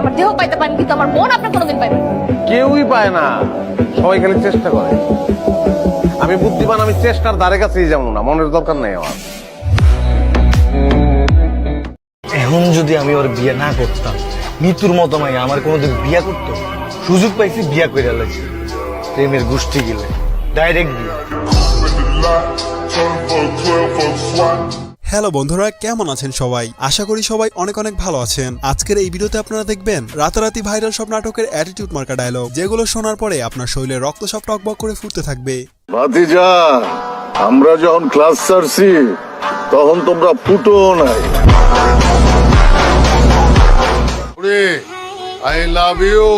আমার দেহ পাইতে পারেন, কিন্তু আমার মন আপনি কোনোদিন পাইবেন না। কেউই পায় না, সবাই খালি চেষ্টা করে। আমি বুদ্ধিমান, আমি চেষ্টার ধারে কাছেই যাবো না, মনের দরকার নেই আমার। এখন যদি আমি ওর বিয়ে না করতাম, মৃত্যুর মতো মাই আমার কোনোদিন বিয়ে করতো। সুযোগ পাইছি, বিয়া করে লাগছে। প্রেমের গোষ্ঠী গেলে ডাইরেক্ট বিয়ে। হ্যালো বন্ধুরা, কেমন আছেন সবাই? আশা করি সবাই অনেক অনেক ভালো আছেন। আজকের এই ভিডিওতে আপনারা দেখবেন রাতারাতি ভাইরাল সব নাটকের অ্যাটিটিউড মার্কা ডায়লগ, যেগুলো শোনার পরে আপনার শরীরে রক্ত সব টকবক করে ফুটতে থাকবে। ভাতিজা, আমরা যখন ক্লাস ছাড়ছি তখন তোমরা ফুটো নাই। I love you.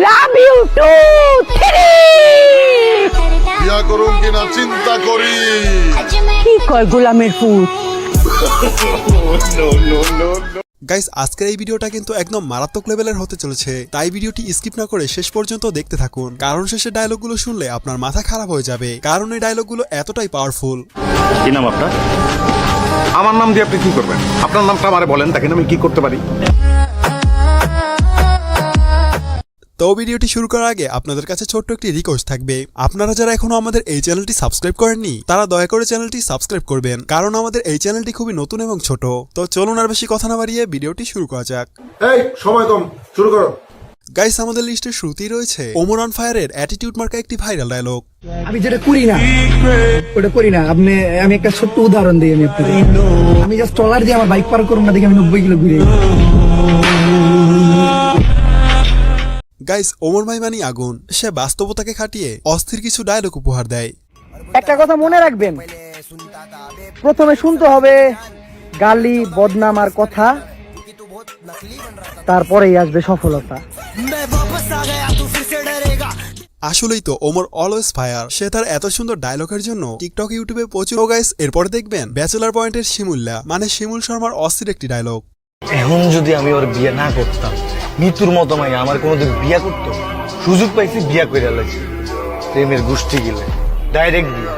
Love you too. বিয়া করুন কিনা চিন্তা করি। কি কয় গোলামের ফুট? গাইস, আজকের এই ভিডিওটা কিন্তু একদম মারাত্মক লেভেলের হতে চলেছে, তাই ভিডিওটি স্কিপ না করে শেষ পর্যন্ত দেখতে থাকুন, কারণ শেষে ডায়লগগুলো শুনলে আপনার মাথা খারাপ হয়ে যাবে, কারণ এই ডায়লগগুলো এতটাই পাওয়ারফুল। কি নাম আপনার? আমার নাম দিয়ে আপনি কি করবেন? আপনার নামটা আমারে বলেন, দেখেন আমি কি করতে পারি। তো ভিডিওটি শুরু করার আগে আপনাদের কাছে ছোট্ট একটি রিকোয়েস্ট থাকবে, আপনারা যারা এখনো আমাদের এই চ্যানেলটি সাবস্ক্রাইব করেননি তারা দয়া করে চ্যানেলটি সাবস্ক্রাইব করবেন, কারণ আমাদের এই চ্যানেলটি খুবই নতুন এবং ছোট। তো চলুন আর বেশি কথা না বাড়িয়ে ভিডিওটি শুরু করা যাক। এই সময় কম, শুরু করো। গাইস, আমাদের লিস্টের শুরুতেই রয়েছে ওমর অন ফায়ারের অ্যাটিটিউড মার্কা একটি ভাইরাল ডায়লগ। আমি যেটা করি না ওটা করি না। আমি একটা ছোট্ট উদাহরণ দিই। আমি জাস্ট ট্রলার দিয়ে আমার বাইক পার করুন না দেখে আমি 90 কিলো ঘুরে। গাইস, ওমর ভাই মানি আগুন, সে বাস্তবতাকে খাটিয়ে অস্থির কিছু ডায়লগ উপহার দেয়। একটা কথা মনে রাখবেন, প্রথমে শুনতে হবে গালি, বদনাম আর কথা, তারপরেই আসবে সফলতা। আসলেই তো ওমর অলওয়েজ ফায়ার, সে তার এত সুন্দর ডায়লগের জন্য টিকটক ইউটিউবে প্রচুর। গাইস, এরপরে দেখবেন ব্যাচেলার পয়েন্টের শিমুল্লা মানে শিমুল শর্মার অস্থির একটি ডায়লগ। এখন যদি আমি ওর বিয়ে না করতাম, মৃত্যুর মতো মাই আমার কোনোদিন বিয়ে করতো। সুযোগ পাইছি, বিয়া করে লাগছে। প্রেমের গোষ্ঠী গেলে ডাইরেক্ট বিয়ে।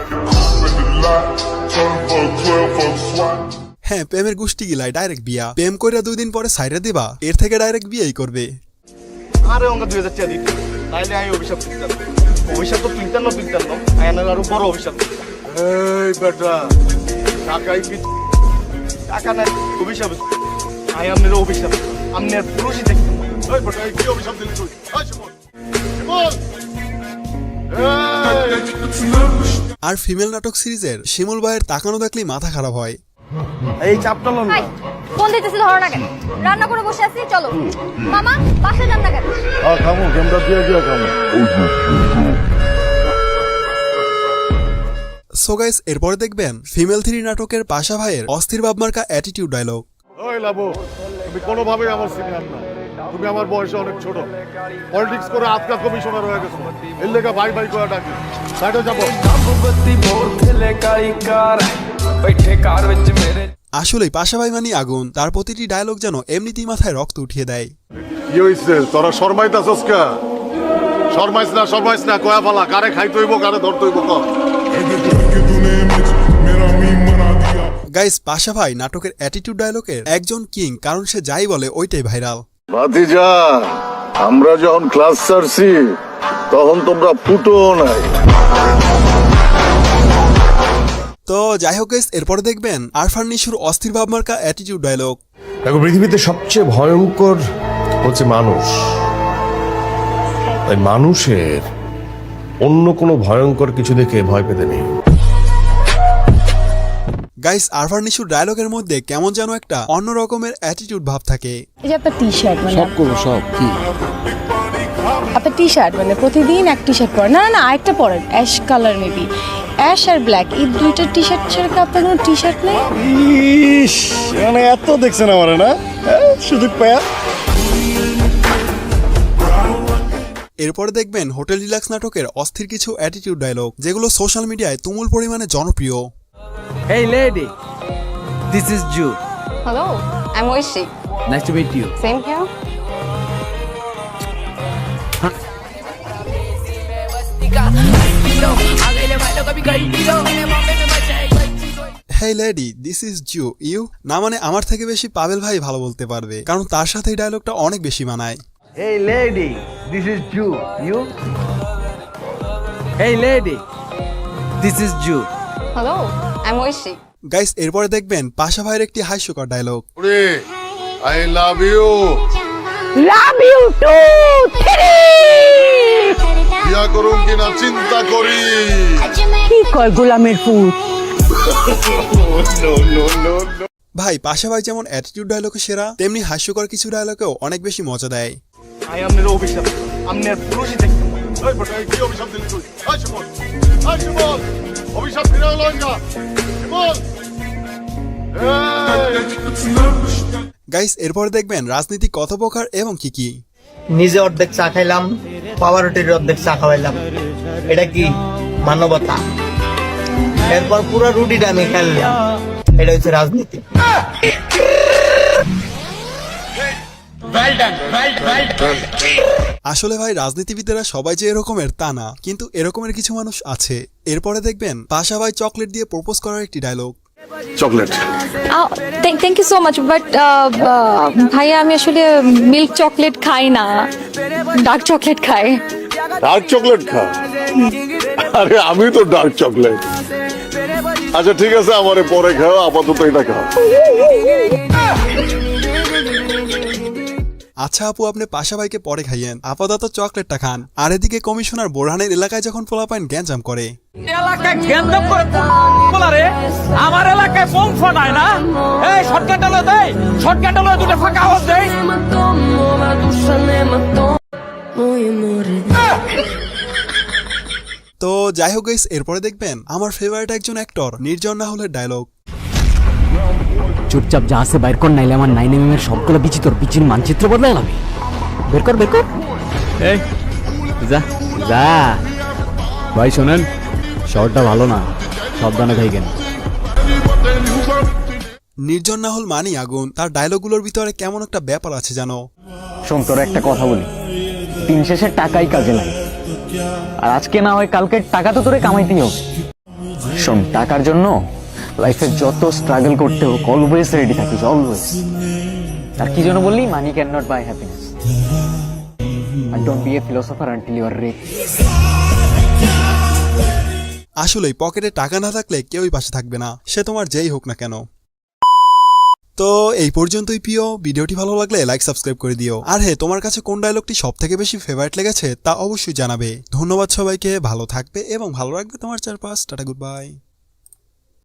হ্যাঁ, প্রেমের গোষ্ঠী গিলায় ডাইরেক্ট বিয়া। প্রেম কইরা 2 দিন পরে সাইরা দিবা, এর থেকে ডাইরেক্ট বিয়েই করবে। আরে অঙ্ক 2000 টাকা দিতে, তাইলে আমি অভিশাপ দিতাম। অভিশাপ তো তুলতাম না, আয়নার আরো বড় অভিশাপ দিতাম। এই বেটা, টাকাই কি টাকা নাই, অভিশাপ। আই আপনার অভিশাপ, আপনি আর পুরুষই দেখতেন। এই বেটা, এই কি অভিশাপ দিলি তুই? এই শিমুল, শিমুল! আর ফিমেল নাটক সিরিজের শিমুল ভাইয়ের তাকানো দেখলেই মাথা খারাপ হয়। এই চাপটা লন না। ফোন দিতেছি, ধরো না কেন? রান্না করে বসে আছি, চলো। মামা বাসায় যান না কেন? খামো, গেমটা দিয়ে খামো। সো গাইস, এরপরে দেখবেন ফিমেল 3 নাটকের পাশা ভাইয়ের অস্থির ভাব মার্কা অ্যাটিটিউড ডায়লগ। ওই লাবু, তুমি কোনোভাবেই আমার সিনিয়র না, তুমি আমার বয়সে অনেক ছোট। পলিটিক্স করে আজকা কমিশনার হয়ে গেছো, এর লেগে ভাই ভাই করে ডাকি। সাইডে যাবো। আসলেই পাশা ভাই মানি আগুন, তার প্রতিটি ডায়লগ যেন এমনিতেই মাথায় রক্ত উঠিয়ে দেয়। কি হইছে তোরা শর্মাইতাছস কা? শর্মাইছ না, কয়া ফালা, কারে খাইতে হইব, কারে ধরতে হইব ক। গাইস, পাশা ভাই নাটকের অ্যাটিটিউড ডায়লগের একজন কিং, কারণ সে যাই বলে ওইটাই ভাইরাল। ভাতিজা, আমরা যখন ক্লাস ছাড়ছি তখন তোমরা ফুটো নাই। তো যাই হোক গাইস, এরপরে দেখবেন আরফান নিশুর অস্থির ভাব মার্কা অ্যাটিটিউড ডায়লগ। দেখো, পৃথিবীতে সবচেয়ে ভয়ঙ্কর হচ্ছে মানুষ। তাই মানুষের অন্য কোনো ভয়ঙ্কর কিছু দেখে ভয় পেতে নেই। গাইস, আরফান নিশুর ডায়লগের মধ্যে কেমন যেন একটা অন্য রকমের অ্যাটিটিউড ভাব থাকে। এই যে আপনার টি শার্ট, মানে সব করবো, সব কি আপনার টি শার্ট, মানে প্রতিদিন এক টি শার্ট পরেন, না আরেকটা পরেন, অ্যাশ কালার মেবি, অ্যাশ আর ব্ল্যাক, এই দুইটা টি শার্ট ছাড়া কি আপনার কোনো টি শার্ট নেই? ইস, মানে এত দেখছেন আমার না সুযোগ পায়া। এরপরে দেখবেন হোটেল ডিলাক্স নাটকের অস্থির কিছু অ্যাটিটিউড ডায়লগ, যেগুলো সোশ্যাল মিডিয়ায় তুমুল পরিমাণে জনপ্রিয়। Hey lady, this is Jude. Hello, I'm Oishi. Nice to meet you. Same here. Hey lady this is Jude you, না মানে আমার থেকে বেশি পাবেল ভাই ভালো বলতে পারবে, কারণ তার সাথে এই ডায়লগটা অনেক বেশি মানায়। Hey lady, this is Jew. You? Hey lady, this is Jew. Hello আমি ঐশী। গাইস এরপরে দেখবেন পাশা ভাইয়ের একটি হাস্যকর ডায়লগ। ওরে I love you. Love you too বিয়া করুন কিনা চিন্তা করি। কি কয় গোলামের পুত। ভাই পাশা ভাই যেমন অ্যাটিটিউড ডায়লগে সেরা, তেমনি হাস্যকর কিছু ডায়লগেও অনেক বেশি মজা দেয়। ভাই আপনার অভিশাপ, আপনি আর পুরুষই দেখতে পাবেন। এই বেটা, এই কি অভিশাপ দিলি তুই? এই শিমুল, এই শিমুল, অভিশাপ ফিরে এলো না। শিমুল, গাইস এরপরে দেখবেন রাজনীতি কত প্রকার এবং কি কি। নিজে অর্ধেক চা খাইলাম, পাওয়ারটির অর্ধেক চা খাওয়াইলাম, এটা কি মানবতা? এরপর পুরো রুটিটা আমি খেললাম, এটা হচ্ছে রাজনীতি। আসলে ভাই রাজনীতিবিদেরা সবাই যে এরকমের তা না, কিন্তু এরকমের কিছু মানুষ আছে। এরপরে দেখবেন পাশা ভাই চকলেট দিয়ে প্রপোজ করার একটি dialogue. Chocolate. Thank you so much, but ভাইয়া আমি আসলে মিল্ক চকলেট খাই না, ডার্ক চকলেট খাই। ডার্ক চকলেট খা? আরে আমি তো ডার্ক চকলেট। আচ্ছা ঠিক আছে, আমারে পরে খাও, আপাতত এটা খাও। আচ্ছা আপু আপনি পাশা ভাইকে পরে খাইয়েন, আপাতত চকলেটটা খান। আর এদিকে কমিশনার বোরহানের এলাকায় যখন পোলাপাইন গ্যাঞ্জাম করে, এলাকায় গ্যান্দাম করে বলারে, আমার এলাকায় বোম ফাটায় না। এই শর্টকাট হলো দেই, শর্টকাট হলো দুটো ফাঁকা আওয়াজ দেই। তো যাই হোক গাইস এরপরে দেখবেন আমার ফেভারিট একজন অ্যাক্টর নির্জন রাহুলের ডায়লগ। চুপচাপ যা আছে বাইর কর, নাইলে আমার 9mm এর সবগুলো বিচি তোর বিচির মানচিত্র বদলাই যাবে। বের কর বের কর। এই যা যা। ভাই শোনেন, শহরটা ভালো না, সাবধানে থাকেন। নির্জন রাহুল মানি আগুন, তার ডায়লগগুলোর ভিতরে কেমন একটা ব্যাপার আছে জানো। শোন তোর একটা কথা বলি, দিন শেষে টাকাই কাজে লাগে, আর আজকে না হয় কালকে টাকা তো তোরে কামাইতেই হবে। শোন, টাকার জন্য লাইফে যত স্ট্রাগল করতে হোক অলওয়েজ রেডি থাকিস, অলওয়েজ। আর কি যেন বললি, money can not buy happiness, আর don't be a philosopher until you are rich. আসলেই পকেটে টাকা না থাকলে কেউই পাশে থাকবে না, সে তোমার যেই হোক না কেন। তো এই পর্যন্তই প্রিয়, ভিডিওটি ভালো লাগলে লাইক সাবস্ক্রাইব করে দিও। আর হ্যাঁ, তোমার কাছে কোন ডায়লগটি সব থেকে বেশি ফেভারিট লেগেছে তা অবশ্যই জানাবে। ধন্যবাদ সবাইকে, ভালো থাকবে এবং ভালো রাখবে তোমার চারপাশ। Tata, good bye.